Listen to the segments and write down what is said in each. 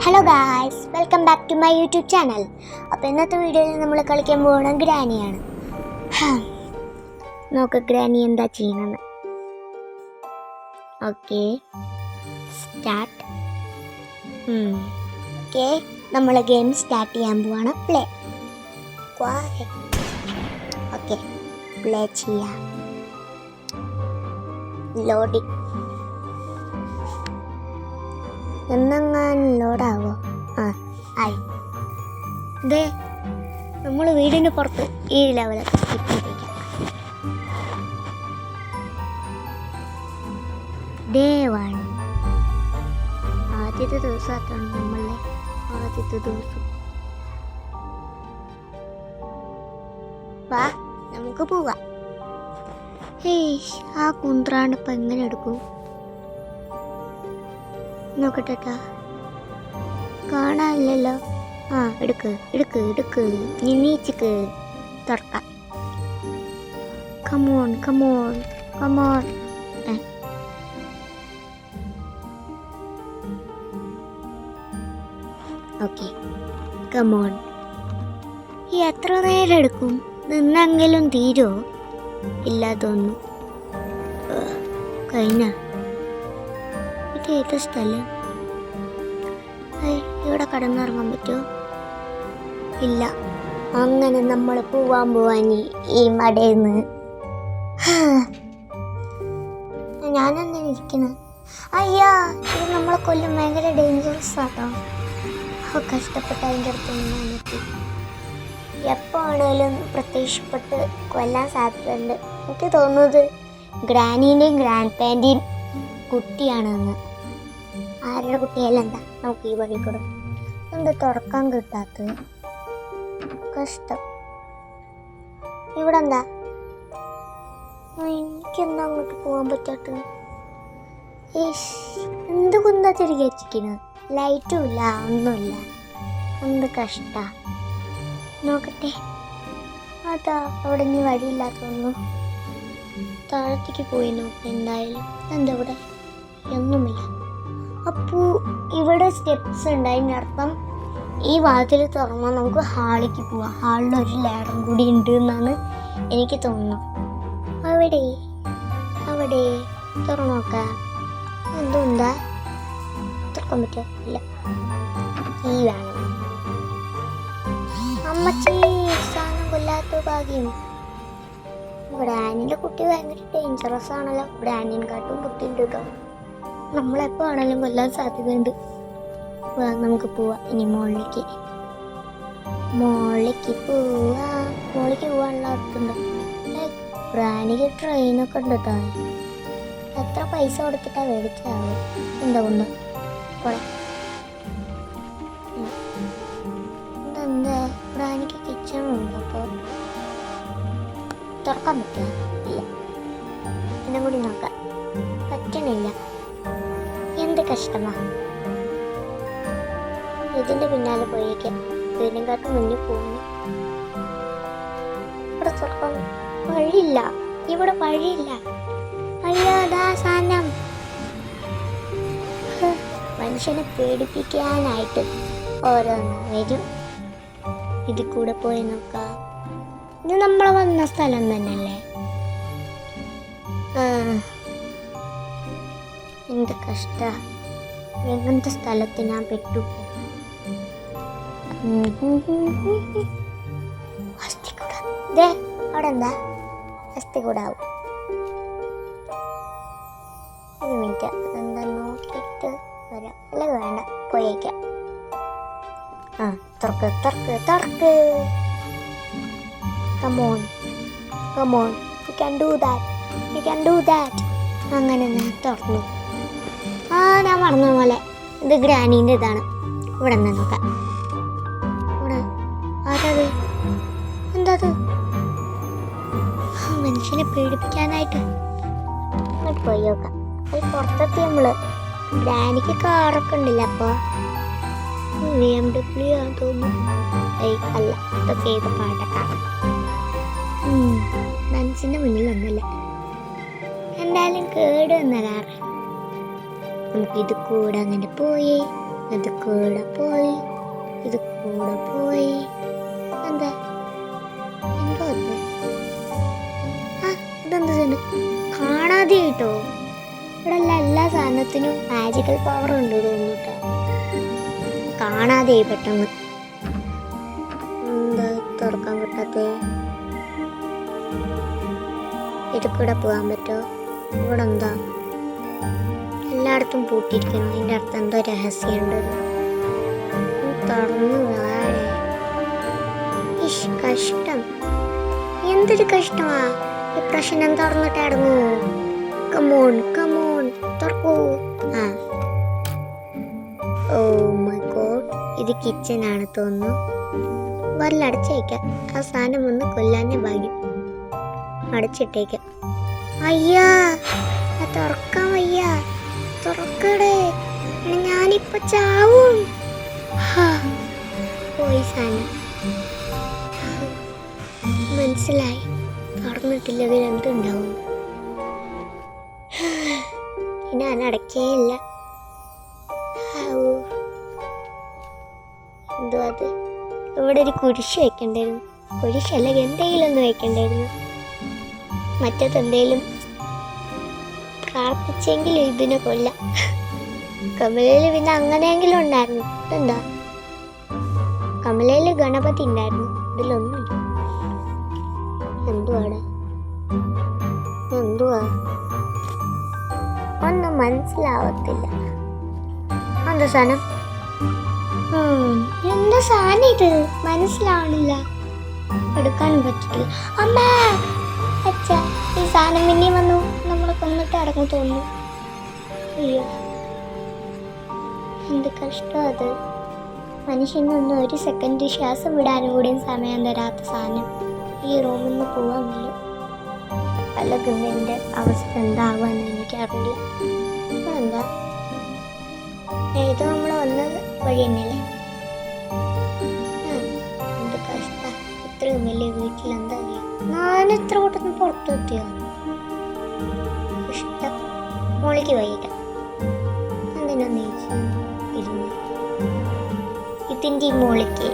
Hello guys, welcome back to my YouTube channel. അപ്പോൾ ഇന്നത്തെ വീഡിയോയിൽ നമ്മൾ കളിക്കാൻ പോകുന്ന ഗ്രാനിയാണ്. നോക്ക് ഗ്രാനി എന്താ ചെയ്യുന്നത്. Okay, start. ഓക്കെ, നമ്മൾ ഗെയിം സ്റ്റാർട്ട് ചെയ്യാൻ പോവാണ്. പ്ലേ. ഓക്കെ, പ്ലേ ചെയ്യാം. ലോഡിങ് എന്നെങ്ങാനും ലോഡാവോ? ആയി. ഇതേ നമ്മൾ വീടിന് പുറത്ത് ഈ ലെവലൊക്കെ സ്കിപ്പ് ചെയ്തേക്കാം. ഡേ 1 ആദ്യത്തെ ദിവസമായിട്ടാണ് നമ്മളെ ആദ്യത്തെ ദിവസം. വാ, നമുക്ക് പോവാം. ആ കുന്ത്രാണ്ടിപ്പം എങ്ങനെ എടുക്കും നോക്കട്ടെ. കാണാനില്ലല്ലോ. എടുക്ക് നീച്ചിക്ക് തുറക്കാം. കമോൺ. Okay, come on. ഈ എത്ര നേരം എടുക്കും? നിന്നെങ്കിലും തീരോ? ഇല്ലാതൊന്നും കഴിഞ്ഞ. ഇത് ഏത് സ്ഥലം? ഇവിടെ കടന്നിറങ്ങാൻ പറ്റുമോ? ഇല്ല. അങ്ങനെ നമ്മൾ പോവാൻ ഈ മടയിന്ന്. ഞാനെന്താ ഇരിക്കുന്നത്? അയ്യാ, ഇത് നമ്മളെ കൊല്ലും. ഭയങ്കര ഡേഞ്ചറസ് ആട്ടോ. കഷ്ടപ്പെട്ട് അതിൻ്റെ അടുത്ത് നിന്നെത്തി. എപ്പോൾ ആണേലും പ്രത്യക്ഷപ്പെട്ട് കൊല്ലാൻ സാധ്യതയുണ്ട്. എനിക്ക് തോന്നുന്നത് ഗ്രാനീൻ്റെയും ഗ്രാൻഡ് പാൻ്റെയും കുട്ടിയാണെന്ന്. ആരുടെ കുട്ടിയല്ല? എന്താ നമുക്ക് ഈ വഴി കൂടെ എന്താ തുറക്കാൻ കിട്ടാത്തത്? കഷ്ടം. ഇവിടെ എന്താ? എനിക്കെന്താ അങ്ങോട്ട് പോകാൻ പറ്റാത്തത്? എന്ത് കുന്താ തിരികെ വെച്ചിരിക്കുന്നത്? ലൈറ്റും ഇല്ല, ഒന്നുമില്ല. എന്ത് കഷ്ട. നോക്കട്ടെ. അതാ അവിടെ ഇനി വഴിയില്ലാത്തൊന്നും. താഴത്തേക്ക് പോയി നോക്കാം. എന്തായാലും എന്താ ഇവിടെ ഒന്നുമില്ല. അപ്പോൾ ഇവിടെ സ്റ്റെപ്സ് ഉണ്ട്. അതിനർത്ഥം ഈ വാതിൽ തുറന്നാൽ നമുക്ക് ഹാളിലേക്ക് പോവാം. ഹാളിൽ ഒരു ലാഡറും കൂടി ഉണ്ട് എന്നാണ് എനിക്ക് തോന്നുന്നത്. അവിടെ തുറന്നു നോക്കാം. എന്തുണ്ടാ? തുറക്കാൻ പറ്റുമോ? ഇല്ല. ഈ വേണം. അമ്മച്ചി, സാധനം കൊല്ലാത്ത ഭാഗ്യം. ഗ്രാനിൻ്റെ കുട്ടി ഭയങ്കര ഡേഞ്ചറസ് ആണല്ലോ. ഗ്രാനിനെക്കാട്ടും കുട്ടിയുണ്ട് കേട്ടോ. നമ്മളെപ്പോൾ ആണെങ്കിലും കൊല്ലാൻ സാധ്യതയുണ്ട്. നമുക്ക് പോവാം ഇനി മുകളിലേക്ക് പോവാനുള്ള അടുത്തുണ്ട്. ഗ്രാനിക്ക് ട്രെയിനൊക്കെ ഉണ്ട് കേട്ടോ. എത്ര പൈസ കൊടുത്തിട്ടാണ് മേടിച്ചാവും. എന്താ കൊണ്ട് പോടെ. എന്താ ഗ്രാനിക്ക് കിച്ചണുണ്ട്. അപ്പോൾ തുറക്കാൻ പറ്റുമോ? ഇല്ല. എന്നെ കൂടി നോക്കാം. പറ്റണില്ല. എന്ത് കഷ്ടമാ. ഇതിൻ്റെ പിന്നാലെ പോയേക്കാം. ഇതിനെക്കാട്ടും മുന്നിൽ പോകുന്നു. ഇവിടെ തുറക്കാൻ വഴിയില്ല. ഇവിടെ വഴിയില്ല. അയ്യോടാ സാധനം. മനുഷ്യനെ പേടിപ്പിക്കാനായിട്ട് ഓരോന്ന് വരും. ഇതിൽ കൂടെ പോയി നോക്കാം. ഇത് നമ്മൾ വന്ന സ്ഥലം തന്നെയല്ലേ? എന്ത് കഷ്ട. എങ്ങനത്തെ സ്ഥലത്ത് ഞാൻ പെട്ടു. അവിടെ എന്താ? അസ്ഥികൂടാവും. ഒരു മിനിറ്റ്, എന്താ നോക്കിയിട്ട് വരാം. അല്ല വേണ്ട, പോയേക്കാം. തുറക്ക്. Come on. You can do that. അങ്ങനെ ഞാൻ തുറന്നു. ഞാൻ പറഞ്ഞ പോലെ ഇത് ഗ്രാനീൻ്റെ ഇതാണ്. ഇവിടെ നിന്ന് നോക്കാം. ഇവിടെ അതത് എന്താത്? മനുഷ്യനെ പേടിപ്പിക്കാനായിട്ട് അങ്ങോട്ട് പോയി നോക്കാം. അത് പുറത്തെത്തി നമ്മള്. ഗ്രാനിക്ക് കാറൊക്കെ ഉണ്ടല്ലോ. അപ്പോൾ BMW ആണെന്ന് തോന്നുന്നു. അല്ല, ഇതൊക്കെ ഏത് പാട്ടൊക്കെ. മനസ്സിൻ്റെ മുന്നിലൊന്നുമില്ല. എന്തായാലും കേട് വന്ന കാറ്. നമുക്കിത് കൂടെ അങ്ങനെ പോയേ ഇത് കൂടെ പോയി, ഇത് കൂടെ പോയി. എന്താ എന്തോ അത്? ആ ഇതെന്ത് തന്നെ കാണാതെ കേട്ടോ. ഇവിടെ എല്ലാ സാധനത്തിനും മാജിക്കൽ പവർ ഉണ്ട് തോന്നുന്നു കേട്ടോ. കാണാതെ പെട്ടെന്ന്. എന്താ തുറക്കാൻ പറ്റാത്ത? ഇത് കൂടെ പോകാൻ പറ്റുമോ? ഇവിടെ എന്താ എല്ലായിടത്തും പൂട്ടിയിരിക്കണം? അതിൻ്റെ അർത്ഥം എന്തോ രഹസ്യമുണ്ട്. തുറന്നു വേണേ. ഇഷ് കഷ്ടം, എന്തൊരു കഷ്ടമാ. ഈ പ്രശ്നം തുറന്നിട്ട് അടങ്ങൂ. കമോൺ കമോൺ തുറക്കൂ. ആ ഓ മൈ ഗോഡ്, ഇത് കിച്ചനാണ് തോന്നുന്നു. വല്ലടച്ചേക്കാം. ആ സാധനം വന്ന് കൊല്ലാനെ ഭാഗ്യം. അടച്ചിട്ടേക്കാം. അയ്യാ തുറക്കാൻ വയ്യ. തുറക്കടേ, ഞാനിപ്പോ ചാവും. പോയി സാധനം. മനസ്സിലായി, തുറന്നിട്ടില്ലെങ്കിൽ എന്തുണ്ടാവും. ഞാൻ അടയ്ക്കേയില്ല. എന്തോ അത്. ഇവിടെ ഒരു കുരിശ് വെക്കണ്ടായിരുന്നു. കുരിശല്ല, എന്തെങ്കിലും ഒന്ന് വെക്കണ്ടായിരുന്നു. മറ്റത് എന്തെങ്കിലും പ്രാർത്ഥിച്ചെങ്കിലും ഇതിനെ കൊല്ലാം. കമലയില് പിന്നെ അങ്ങനെയെങ്കിലും ഉണ്ടായിരുന്നു. ഇതെന്താ? കമലയില് ഗണപതി ഉണ്ടായിരുന്നു, ഇതിലൊന്നുമില്ല. എന്തുവാടാ? എന്തുവാ ഒന്നും മനസ്സിലാവത്തില്ല. എന്താ സാധനം? എന്താ സാധനം ഇത്? മനസ്സിലാവണില്ല. എടുക്കാനും പറ്റില്ല. അമ്മ അച്ഛ, ഈ സാധനം പിന്നെയും വന്നു നമ്മളെ കൊന്നിട്ട് അടങ്ങി തോന്നുന്നു. അയ്യോ എന്ത് കഷ്ടം അത്. മനുഷ്യനൊന്നും ഒരു സെക്കൻഡ് ശ്വാസം വിടാനും കൂടിയും സമയം തരാത്ത സാധനം. ഈ റൂമിൽ നിന്ന് പോവാൻ വയ്യ. അല്ലെങ്കിൽ എൻ്റെ അവസ്ഥ എന്താവാന്ന് എനിക്കറിയില്ല. എന്താ ഇത് നമ്മൾ വന്നത് വഴി തന്നെയല്ലേ? എന്ത് കഷ്ട. ഇത്രയും വലിയ വീട്ടിൽ എന്താ ചെയ്യാ? ഞാൻ എത്ര കൂട്ടൊന്നും പുറത്തു എത്തിയോ? ഇഷ്ടം മോളിക്ക് വൈകിട്ട് എന്തിനാ നീച്ചു ഇരുന്ന്? ഇതിൻ്റെ മോളിക്ക്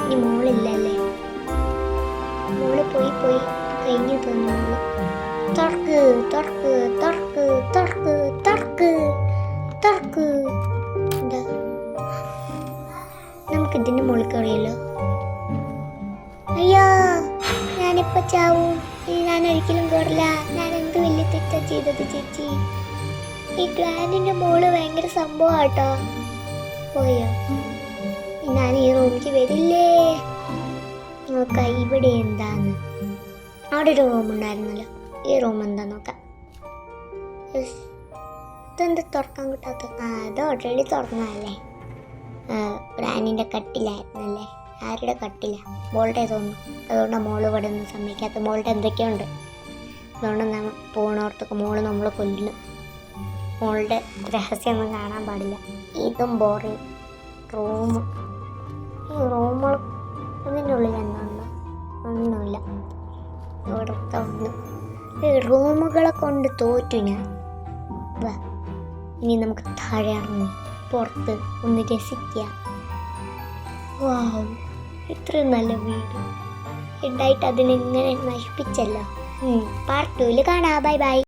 ഇനി മോളില്ലല്ലേ? മോള് പോയി കഴിഞ്ഞു തോന്നുന്നു. തുറക്ക് തുറക്ക് തുറക്ക് തുറക്ക് തുറക്ക് തുറക്ക്. എന്താ നമുക്ക് ഇതിന്റെ മുകളിൽ കയറിയല്ലോ. അയ്യോ ഞാനിപ്പോ ചാവും. ഞാൻ ഒരിക്കലും കയറില്ല. ഞാൻ എന്ത് വലിയ തെറ്റാ ചെയ്തത് ചേച്ചി. ഈ ഗ്രാൻഡിന്റെ മോള് ഭയങ്കര സംഭവമാട്ടോ. പോയോ? ഞാൻ ഈ റൂമിലേക്ക് വരില്ലേ? നോക്കാം ഇവിടെ എന്താന്ന്. അവിടെ ഒരു റൂം ഉണ്ടായിരുന്നല്ലോ. ഈ റൂം എന്താ നോക്കാം. ഇതെന്ത് തുറക്കാൻ കിട്ടാത്ത? അത് ഓൾറെഡി തുറന്നതല്ലേ. ഗ്രാനിൻ്റെ കട്ടിലായിരുന്നല്ലേ. ആരുടെ കട്ടില? മോളുടെ തോന്നുന്നു. അതുകൊണ്ട് മോള് ഇവിടെ നിന്ന് സമ്മതിക്കാത്ത. മോളുടെ എന്തൊക്കെയുണ്ട്. അതുകൊണ്ട് നമ്മൾ പോണോർക്കൊക്കെ മോള് നമ്മളെ കൊല്ലുന്നു. മോളുടെ രഹസ്യമൊന്നും കാണാൻ പാടില്ല. ഇതും ബോറിങ് റൂം. ഈ റൂമുകൾ ഇതിൻ്റെ ഉള്ളിൽ എന്തുണ്ടോ? ഒന്നുമില്ല. ഇവിടുത്തെ ഒന്നും. ഈ റൂമുകളെ കൊണ്ട് തോറ്റു ഞാൻ. വാ ഇനി നമുക്ക് താഴെ ഇറങ്ങി പുറത്ത് ഒന്ന് രസിക്കാം. വാവ്, ഇത്രയും നല്ല വീട് ഉണ്ടായിട്ട് അതിനെങ്ങനെ നശിപ്പിച്ചല്ലോ. പാർട്ട് 2 കാണാം. Bye bye.